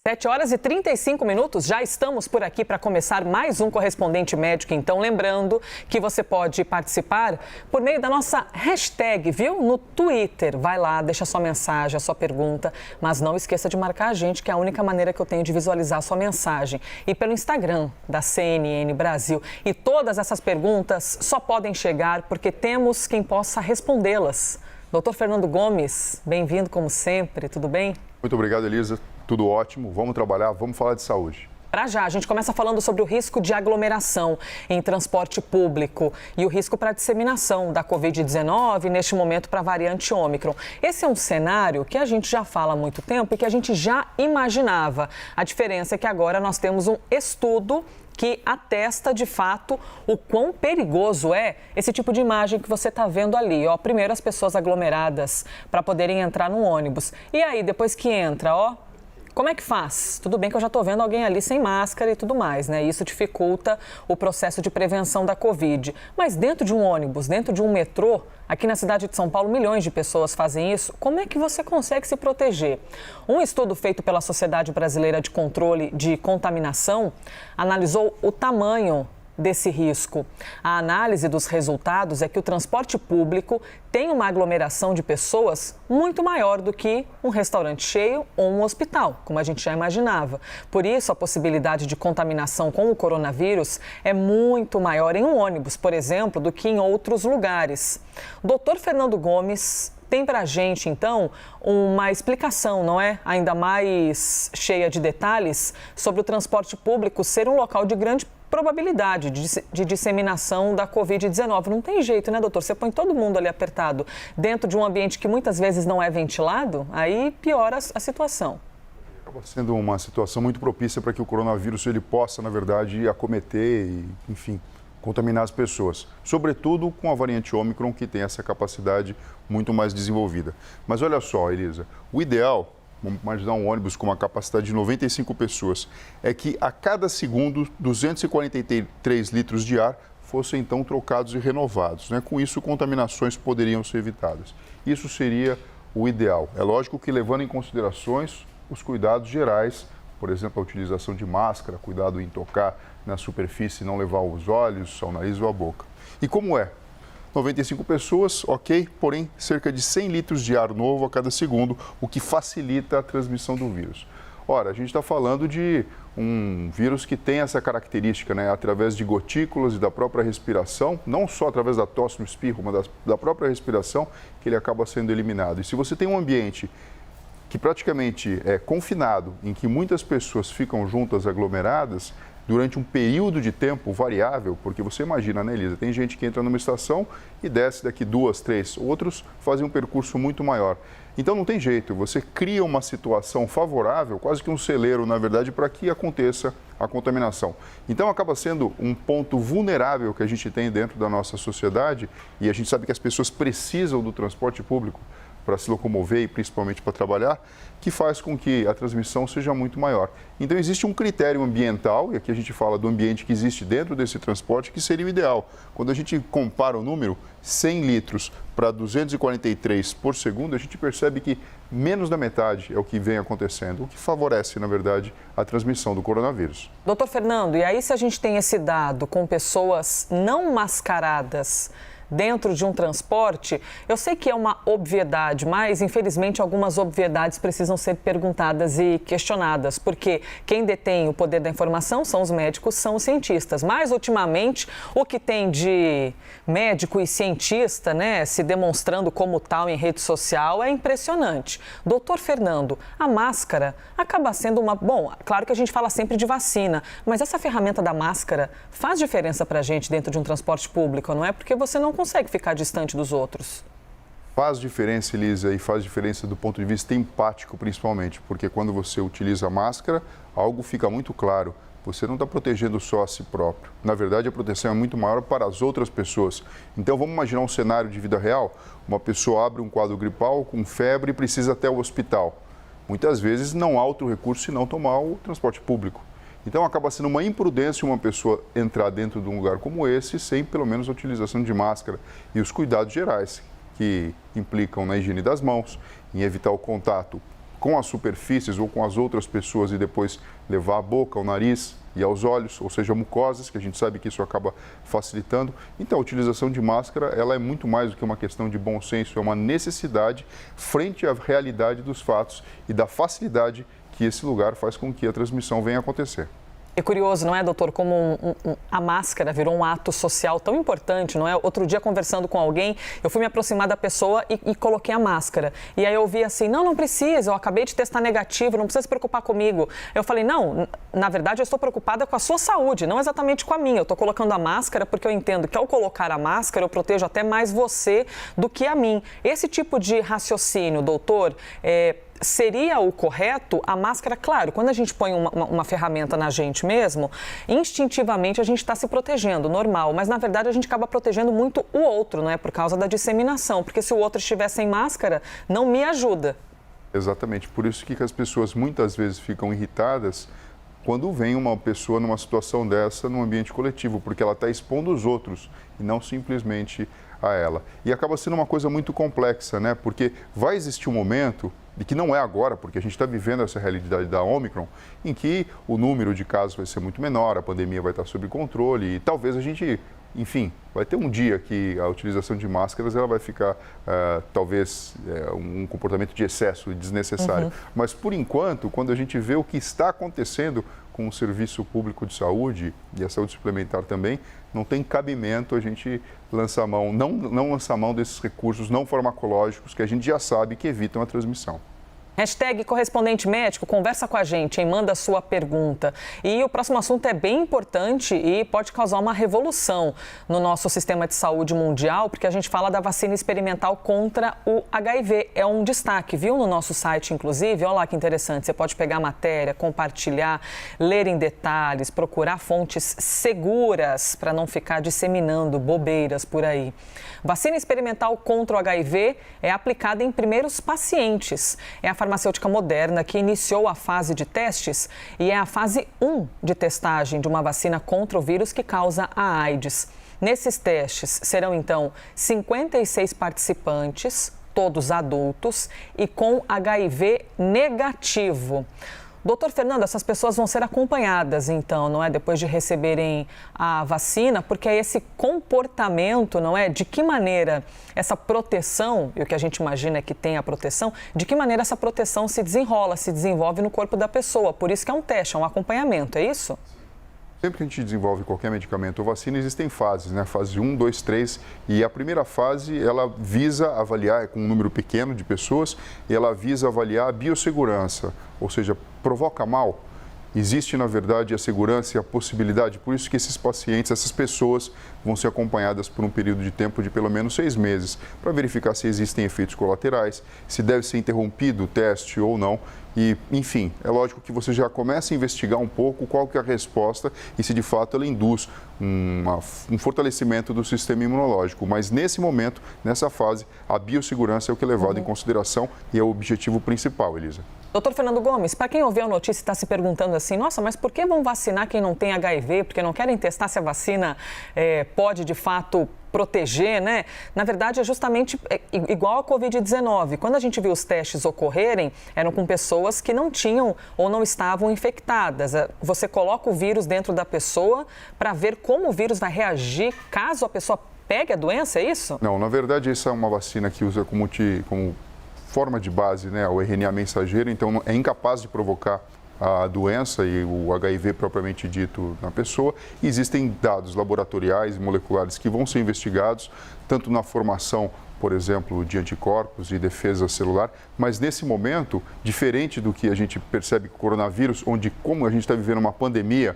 7h35, já estamos por aqui para começar mais um Correspondente Médico. Então, lembrando que você pode participar por meio da nossa hashtag, viu? No Twitter. Vai lá, deixa sua mensagem, a sua pergunta, mas não esqueça de marcar a gente, que é a única maneira que eu tenho de visualizar a sua mensagem. E pelo Instagram da CNN Brasil. E todas essas perguntas só podem chegar porque temos quem possa respondê-las. Doutor Fernando Gomes, bem-vindo como sempre, tudo bem? Muito obrigado, Elisa. Tudo ótimo. Vamos trabalhar, vamos falar de saúde. Para já, a gente começa falando sobre o risco de aglomeração em transporte público e o risco para a disseminação da Covid-19, neste momento para a variante Ômicron. Esse é um cenário que a gente já fala há muito tempo e que a gente já imaginava. A diferença é que agora nós temos um estudo que atesta, de fato, o quão perigoso é esse tipo de imagem que você está vendo ali. Ó, primeiro as pessoas aglomeradas para poderem entrar no ônibus. E aí, depois que entra, ó, como é que faz? Tudo bem que eu já estou vendo alguém ali sem máscara e tudo mais, né? Isso dificulta o processo de prevenção da Covid. Mas dentro de um ônibus, dentro de um metrô, aqui na cidade de São Paulo, milhões de pessoas fazem isso. Como é que você consegue se proteger? Um estudo feito pela Sociedade Brasileira de Controle de Contaminação analisou o tamanho desse risco. A análise dos resultados é que o transporte público tem uma aglomeração de pessoas muito maior do que um restaurante cheio ou um hospital, como a gente já imaginava. Por isso, a possibilidade de contaminação com o coronavírus é muito maior em um ônibus, por exemplo, do que em outros lugares. Doutor Fernando Gomes tem para a gente, então, uma explicação, não é? Ainda mais cheia de detalhes sobre o transporte público ser um local de grande probabilidade de disseminação da Covid-19. Não tem jeito, né, doutor? Você põe todo mundo ali apertado dentro de um ambiente que muitas vezes não é ventilado, aí piora a situação. Acaba sendo uma situação muito propícia para que o coronavírus ele possa, na verdade, acometer e, enfim, contaminar as pessoas. Sobretudo com a variante Ômicron, que tem essa capacidade muito mais desenvolvida. Mas olha só, Elisa, o ideal, vamos imaginar um ônibus com uma capacidade de 95 pessoas, é que a cada segundo 243 litros de ar fossem então trocados e renovados, né? Com isso, contaminações poderiam ser evitadas. Isso seria o ideal. É lógico que levando em considerações os cuidados gerais, por exemplo, a utilização de máscara, cuidado em tocar na superfície e não levar os olhos, ao nariz ou à boca. E como é? 95 pessoas, ok, porém cerca de 100 litros de ar novo a cada segundo, o que facilita a transmissão do vírus. Ora, a gente está falando de um vírus que tem essa característica, né, através de gotículas e da própria respiração, não só através da tosse no espirro, mas da própria respiração, que ele acaba sendo eliminado. E se você tem um ambiente que praticamente é confinado, em que muitas pessoas ficam juntas, aglomeradas, durante um período de tempo variável, porque você imagina, né, Elisa? Tem gente que entra numa estação e desce daqui 2, 3, outros fazem um percurso muito maior. Então não tem jeito, você cria uma situação favorável, quase que um celeiro, na verdade, para que aconteça a contaminação. Então acaba sendo um ponto vulnerável que a gente tem dentro da nossa sociedade e a gente sabe que as pessoas precisam do transporte público para se locomover e principalmente para trabalhar, que faz com que a transmissão seja muito maior. Então existe um critério ambiental, e aqui a gente fala do ambiente que existe dentro desse transporte, que seria o ideal. Quando a gente compara o número 100 litros para 243 por segundo, a gente percebe que menos da metade é o que vem acontecendo, o que favorece, na verdade, a transmissão do coronavírus. Doutor Fernando, e aí se a gente tem esse dado com pessoas não mascaradas dentro de um transporte, eu sei que é uma obviedade, mas infelizmente algumas obviedades precisam ser perguntadas e questionadas, porque quem detém o poder da informação são os médicos, são os cientistas. Mas ultimamente o que tem de médico e cientista, né, se demonstrando como tal em rede social é impressionante. Doutor Fernando, a máscara acaba sendo uma... Bom, claro que a gente fala sempre de vacina, mas essa ferramenta da máscara faz diferença para a gente dentro de um transporte público, não é? Porque você não consegue ficar distante dos outros. Faz diferença, Elisa, e faz diferença do ponto de vista empático, principalmente, porque quando você utiliza a máscara, algo fica muito claro. Você não está protegendo só a si próprio. Na verdade, a proteção é muito maior para as outras pessoas. Então, vamos imaginar um cenário de vida real. Uma pessoa abre um quadro gripal com febre e precisa até o hospital. Muitas vezes não há outro recurso senão tomar o transporte público. Então, acaba sendo uma imprudência uma pessoa entrar dentro de um lugar como esse sem, pelo menos, a utilização de máscara e os cuidados gerais, que implicam na higiene das mãos, em evitar o contato com as superfícies ou com as outras pessoas e depois levar à boca, ao nariz e aos olhos, ou seja, mucosas, que a gente sabe que isso acaba facilitando. Então, a utilização de máscara, ela é muito mais do que uma questão de bom senso, é uma necessidade frente à realidade dos fatos e da facilidade que esse lugar faz com que a transmissão venha a acontecer. É curioso, não é, doutor, como a máscara virou um ato social tão importante, não é? Outro dia, conversando com alguém, eu fui me aproximar da pessoa e coloquei a máscara. E aí eu ouvi assim, não precisa, eu acabei de testar negativo, não precisa se preocupar comigo. Eu falei, não, na verdade eu estou preocupada com a sua saúde, não exatamente com a minha. Eu estou colocando a máscara porque eu entendo que ao colocar a máscara eu protejo até mais você do que a mim. Esse tipo de raciocínio, doutor, seria o correto? A máscara, claro, quando a gente põe uma ferramenta na gente mesmo, instintivamente a gente está se protegendo, normal, mas na verdade a gente acaba protegendo muito o outro, não é? Por causa da disseminação, porque se o outro estiver sem máscara, não me ajuda. Exatamente, por isso que as pessoas muitas vezes ficam irritadas quando vem uma pessoa numa situação dessa num ambiente coletivo, porque ela está expondo os outros e não simplesmente a ela. E acaba sendo uma coisa muito complexa, né? Porque vai existir um momento, e que não é agora, porque a gente está vivendo essa realidade da Omicron, em que o número de casos vai ser muito menor, a pandemia vai estar sob controle e talvez a gente, enfim, vai ter um dia que a utilização de máscaras ela vai ficar, talvez, um comportamento de excesso e desnecessário. Mas, por enquanto, quando a gente vê o que está acontecendo com o serviço público de saúde e a saúde suplementar também, não tem cabimento a gente lançar mão, não lançar mão desses recursos não farmacológicos que a gente já sabe que evitam a transmissão. Hashtag correspondente médico, conversa com a gente, hein? Manda a sua pergunta. E o próximo assunto é bem importante e pode causar uma revolução no nosso sistema de saúde mundial, porque a gente fala da vacina experimental contra o HIV. É um destaque, viu? No nosso site, inclusive. Olha lá que interessante. Você pode pegar a matéria, compartilhar, ler em detalhes, procurar fontes seguras para não ficar disseminando bobeiras por aí. Vacina experimental contra o HIV é aplicada em primeiros pacientes. É a farmacêutica Moderna que iniciou a fase de testes e é a fase 1 de testagem de uma vacina contra o vírus que causa a AIDS. Nesses testes serão, então, 56 participantes, todos adultos e com HIV negativo. Doutor Fernando, essas pessoas vão ser acompanhadas, então, não é? Depois de receberem a vacina, porque é esse comportamento, não é? De que maneira essa proteção, e o que a gente imagina é que tem a proteção, de que maneira essa proteção se desenrola, se desenvolve no corpo da pessoa. Por isso que é um teste, é um acompanhamento, é isso? Sempre que a gente desenvolve qualquer medicamento ou vacina, existem fases, né? Fase 1, 2, 3. E a primeira fase, ela visa avaliar, com um número pequeno de pessoas, e ela visa avaliar a biossegurança, ou seja, provoca mal. Existe, na verdade, a segurança e a possibilidade, por isso que esses pacientes, essas pessoas, vão ser acompanhadas por um período de tempo de pelo menos 6 meses, para verificar se existem efeitos colaterais, se deve ser interrompido o teste ou não. E, enfim, é lógico que você já começa a investigar um pouco qual que é a resposta e se de fato ela induz um fortalecimento do sistema imunológico. Mas nesse momento, nessa fase, a biossegurança é o que é levado em consideração e é o objetivo principal, Elisa. Doutor Fernando Gomes, para quem ouviu a notícia e está se perguntando assim, nossa, mas por que vão vacinar quem não tem HIV? Porque não querem testar se a vacina pode, de fato, proteger, né? Na verdade, é justamente igual a Covid-19. Quando a gente viu os testes ocorrerem, eram com pessoas que não tinham ou não estavam infectadas. Você coloca o vírus dentro da pessoa para ver como o vírus vai reagir caso a pessoa pegue a doença, é isso? Não, na verdade, essa é uma vacina que usa como forma de base, né, o RNA mensageiro, então é incapaz de provocar a doença e o HIV propriamente dito na pessoa. E existem dados laboratoriais e moleculares que vão ser investigados, tanto na formação, por exemplo, de anticorpos e defesa celular, mas nesse momento, diferente do que a gente percebe com o coronavírus, onde como a gente está vivendo uma pandemia,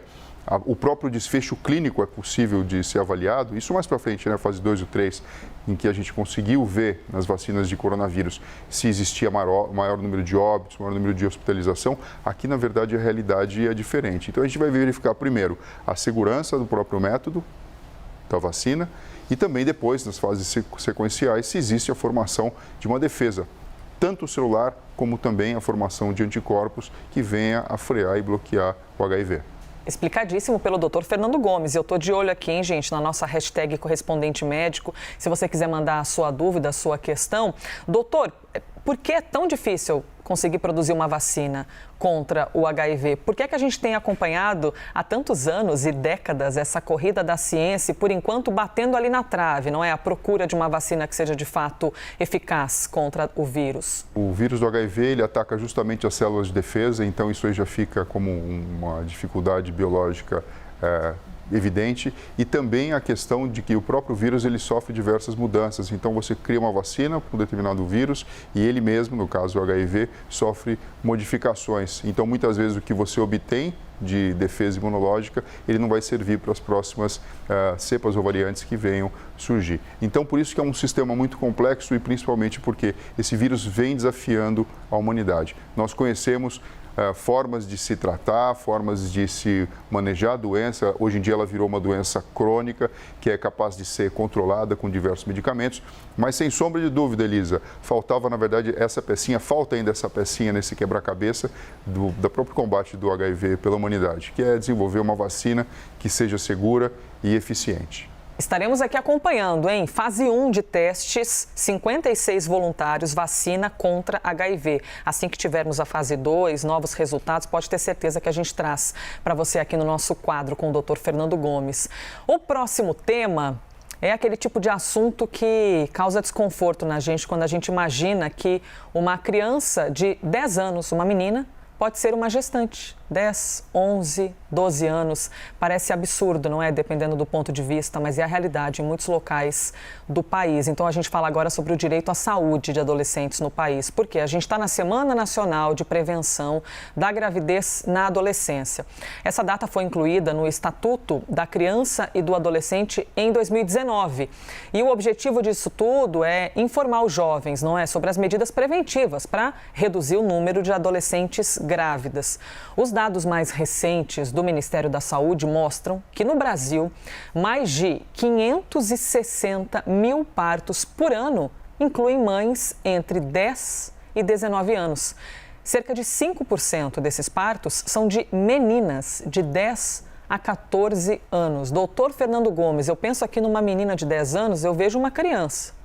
o próprio desfecho clínico é possível de ser avaliado, isso mais para frente, na fase 2 ou 3, em que a gente conseguiu ver nas vacinas de coronavírus se existia maior número de óbitos, maior número de hospitalização. Aqui, na verdade, a realidade é diferente. Então, a gente vai verificar primeiro a segurança do próprio método da vacina e também depois, nas fases sequenciais, se existe a formação de uma defesa, tanto celular como também a formação de anticorpos que venha a frear e bloquear o HIV. Explicadíssimo pelo doutor Fernando Gomes. Eu estou de olho aqui, hein, gente, na nossa hashtag correspondente médico. Se você quiser mandar a sua dúvida, a sua questão. Doutor, por que é tão difícil conseguir produzir uma vacina contra o HIV? Por que é que a gente tem acompanhado há tantos anos e décadas essa corrida da ciência e, por enquanto, batendo ali na trave, não é? A procura de uma vacina que seja, de fato, eficaz contra o vírus. O vírus do HIV, ele ataca justamente as células de defesa, então isso aí já fica como uma dificuldade biológica evidente, e também a questão de que o próprio vírus ele sofre diversas mudanças. Então você cria uma vacina para um determinado vírus e ele mesmo, no caso do HIV, sofre modificações. Então muitas vezes o que você obtém de defesa imunológica, ele não vai servir para as próximas cepas ou variantes que venham surgir. Então por isso que é um sistema muito complexo e principalmente porque esse vírus vem desafiando a humanidade. Nós conhecemos formas de se tratar, formas de se manejar a doença. Hoje em dia ela virou uma doença crônica que é capaz de ser controlada com diversos medicamentos, mas sem sombra de dúvida, Elisa, faltava na verdade essa pecinha, falta ainda essa pecinha nesse quebra-cabeça do próprio combate do HIV pela humanidade, que é desenvolver uma vacina que seja segura e eficiente. Estaremos aqui acompanhando, em fase 1 de testes, 56 voluntários, vacina contra HIV. Assim que tivermos a fase 2, novos resultados, pode ter certeza que a gente traz para você aqui no nosso quadro com o Dr. Fernando Gomes. O próximo tema é aquele tipo de assunto que causa desconforto na gente quando a gente imagina que uma criança de 10 anos, uma menina, pode ser uma gestante. 10, 11, 12 anos. Parece absurdo, não é? Dependendo do ponto de vista, mas é a realidade em muitos locais do país. Então, a gente fala agora sobre o direito à saúde de adolescentes no país. Porque a gente está na Semana Nacional de Prevenção da Gravidez na Adolescência. Essa data foi incluída no Estatuto da Criança e do Adolescente em 2019. E o objetivo disso tudo é informar os jovens, não é? Sobre as medidas preventivas para reduzir o número de adolescentes grávidas. Os dados mais recentes do Ministério da Saúde mostram que no Brasil, mais de 560 mil partos por ano incluem mães entre 10 e 19 anos. Cerca de 5% desses partos são de meninas de 10 a 14 anos. Doutor Fernando Gomes, eu penso aqui numa menina de 10 anos, eu vejo uma criança.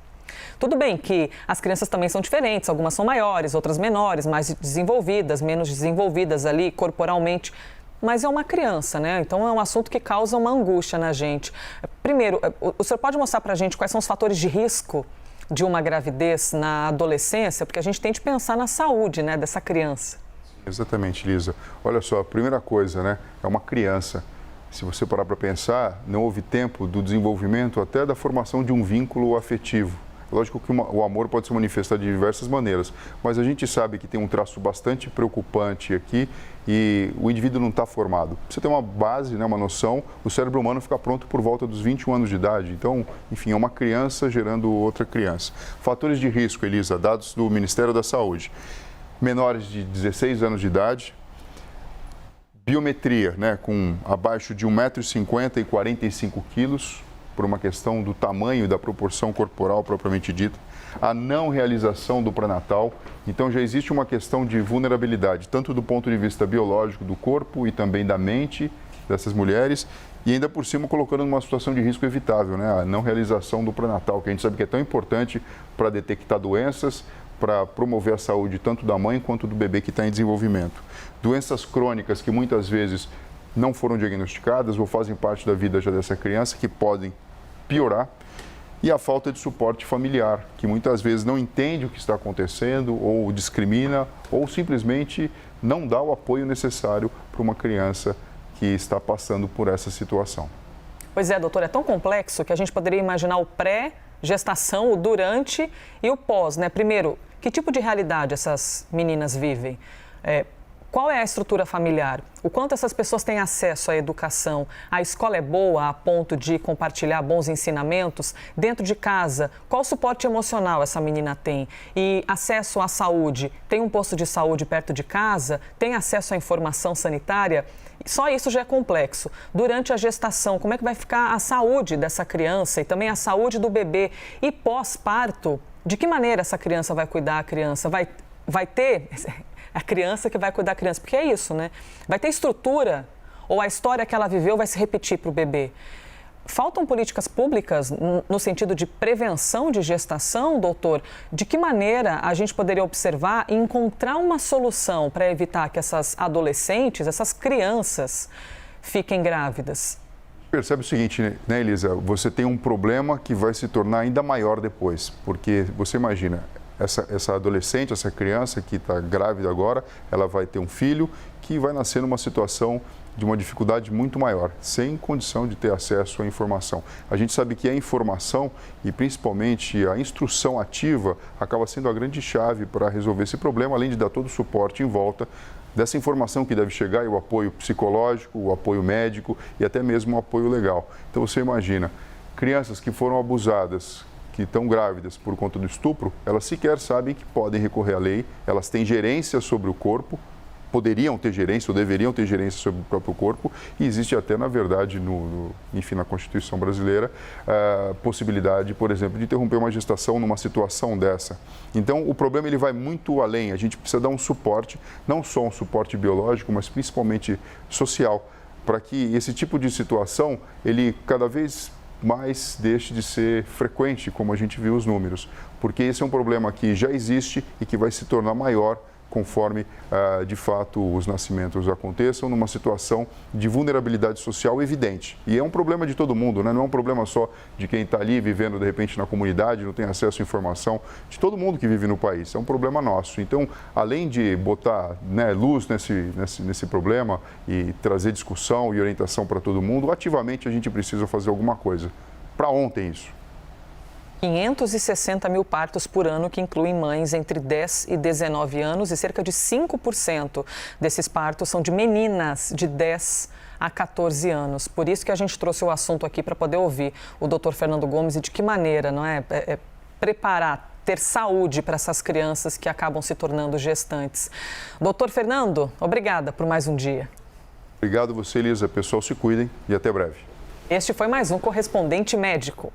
Tudo bem que as crianças também são diferentes, algumas são maiores, outras menores, mais desenvolvidas, menos desenvolvidas ali corporalmente, mas é uma criança, né? Então é um assunto que causa uma angústia na gente. Primeiro, o senhor pode mostrar para a gente quais são os fatores de risco de uma gravidez na adolescência? Porque a gente tem de pensar na saúde, né, dessa criança. Exatamente, Lisa. Olha só, a primeira coisa, né, é uma criança. Se você parar para pensar, não houve tempo do desenvolvimento até da formação de um vínculo afetivo. Lógico que o amor pode se manifestar de diversas maneiras, mas a gente sabe que tem um traço bastante preocupante aqui e o indivíduo não está formado. Pra você ter uma base, né, uma noção, o cérebro humano fica pronto por volta dos 21 anos de idade. Então, enfim, é uma criança gerando outra criança. Fatores de risco, Elisa, dados do Ministério da Saúde. Menores de 16 anos de idade, biometria, né, com abaixo de 1,50 m e 45 quilos, por uma questão do tamanho e da proporção corporal propriamente dita, a não realização do pré-natal. Então já existe uma questão de vulnerabilidade, tanto do ponto de vista biológico do corpo e também da mente dessas mulheres, e ainda por cima colocando numa situação de risco evitável, né? A não realização do pré-natal, que a gente sabe que é tão importante para detectar doenças, para promover a saúde tanto da mãe quanto do bebê que está em desenvolvimento. Doenças crônicas que muitas vezes não foram diagnosticadas ou fazem parte da vida já dessa criança, que podem piorar, e a falta de suporte familiar, que muitas vezes não entende o que está acontecendo, ou discrimina, ou simplesmente não dá o apoio necessário para uma criança que está passando por essa situação. Pois é, doutor, é tão complexo que a gente poderia imaginar o pré-gestação, o durante e o pós, né? Primeiro, que tipo de realidade essas meninas vivem? Qual é a estrutura familiar? O quanto essas pessoas têm acesso à educação? A escola é boa a ponto de compartilhar bons ensinamentos? Dentro de casa, qual suporte emocional essa menina tem? E acesso à saúde? Tem um posto de saúde perto de casa? Tem acesso à informação sanitária? Só isso já é complexo. Durante a gestação, como é que vai ficar a saúde dessa criança e também a saúde do bebê? E pós-parto, de que maneira essa criança vai cuidar a criança? Vai ter a criança que vai cuidar da criança, porque é isso, né? Vai ter estrutura ou a história que ela viveu vai se repetir para o bebê. Faltam políticas públicas no sentido de prevenção de gestação, doutor? De que maneira a gente poderia observar e encontrar uma solução para evitar que essas adolescentes, essas crianças, fiquem grávidas? Percebe o seguinte, né, Elisa? Você tem um problema que vai se tornar ainda maior depois, porque você imagina, essa adolescente, essa criança que está grávida agora, ela vai ter um filho que vai nascer numa situação de uma dificuldade muito maior, sem condição de ter acesso à informação. A gente sabe que a informação e principalmente a instrução ativa acaba sendo a grande chave para resolver esse problema, além de dar todo o suporte em volta dessa informação que deve chegar e o apoio psicológico, o apoio médico e até mesmo o apoio legal. Então você imagina, crianças que foram abusadas, que estão grávidas por conta do estupro, elas sequer sabem que podem recorrer à lei, elas têm gerência sobre o corpo, poderiam ter gerência ou deveriam ter gerência sobre o próprio corpo e existe até, na verdade, enfim, na Constituição brasileira, a possibilidade, por exemplo, de interromper uma gestação numa situação dessa. Então, o problema ele vai muito além, a gente precisa dar um suporte, não só um suporte biológico, mas principalmente social, para que esse tipo de situação, ele cada vez mais deixe de ser frequente, como a gente viu os números, porque esse é um problema que já existe e que vai se tornar maior conforme, de fato, os nascimentos aconteçam numa situação de vulnerabilidade social evidente. E é um problema de todo mundo, né? Não é um problema só de quem está ali vivendo, de repente, na comunidade, não tem acesso à informação, de todo mundo que vive no país. É um problema nosso. Então, além de botar, né, luz nesse problema e trazer discussão e orientação para todo mundo, ativamente a gente precisa fazer alguma coisa. Para ontem isso. 560 mil partos por ano, que incluem mães entre 10 e 19 anos, e cerca de 5% desses partos são de meninas de 10 a 14 anos. Por isso que a gente trouxe o assunto aqui para poder ouvir o doutor Fernando Gomes e de que maneira, não é, preparar, ter saúde para essas crianças que acabam se tornando gestantes. Doutor Fernando, obrigada por mais um dia. Obrigado a você, Elisa. Pessoal, se cuidem e até breve. Este foi mais um Correspondente Médico.